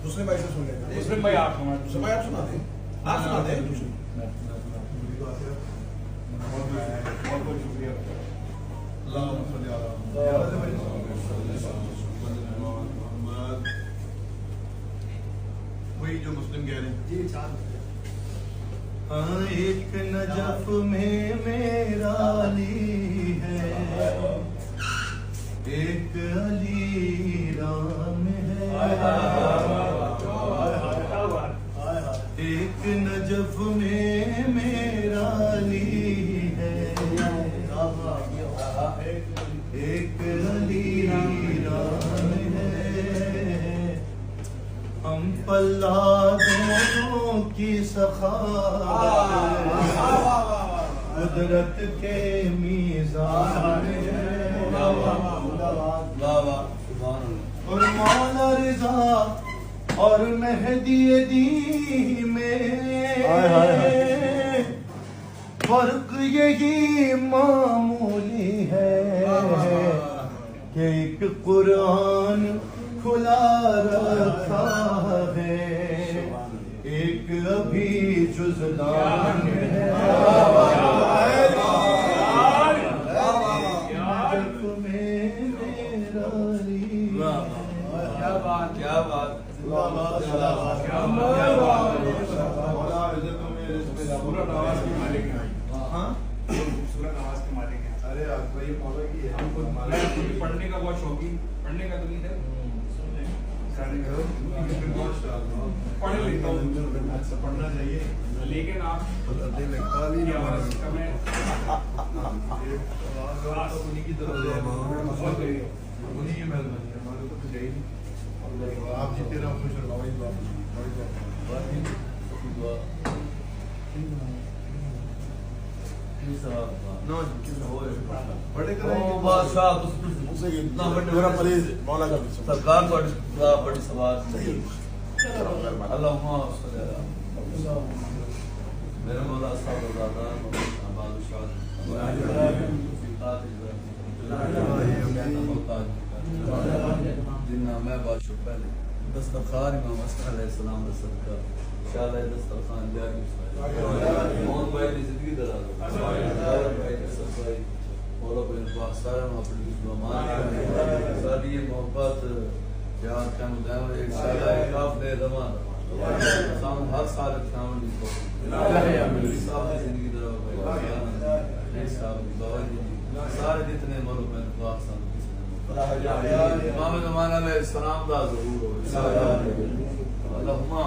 मुस्लिम भाई से सुन लेते हैं। मुस्लिम भाई आप सुना दे, आप सुना दे। बहुत बहुत शुक्रिया। वही जो मुस्लिम कह रहे हैं जी। हाँ, एक नजफ में मेरा अली है, एक अली राम है, एक नजफ में मेरा अली है, एक अली राम है। हम पल्ला दोनों की सखावत कुदरत के मीज़ान है। और मौला रिज़ा और मेहदी दी में फर्क यही मामूली है कि एक कुरान खुला रखा है, एक अभी जुज़लान है। क्या बात खूबसूरत आवाज के मालिक हैं। हाँ, खूबसूरत आवाज के मालिक हैं। अरे आपको ये मौला की है, हमको पढ़ने का बहुत शौकीन, पढ़ने का तो नहीं है, पढ़ लेता हूँ, अच्छा पढ़ना चाहिए, लेकिन आप उन्हीं की तरफ उन्हीं की मेहरबानी है, हमारे तो कुछ है ही नहीं। आप जीते रहो, खुश रहो। बड़े मौला का सरकार बड़ी सवाल मेरे मौला जिन्ना मैं बादशाह पहले दस्तरखान इमाम अस्कर अलैहिस्सलाम का सदका इंशाअल्लाह दस्तरखान जारी मौत भाई की जिंदगी दराज भाई मौला को पाक सारा अपनी मान सारी ये मोहब्बत याद का मुदाम इंशाअल्लाह काफ दे दमान साम हर साल शामिल को साहब जिंदगी दराज भाई साहब बाबा सारे जितने मौला को पाक साहब इमाम ज़माना में सलाम दा ज़रूर हो। अल्लाहुम्मा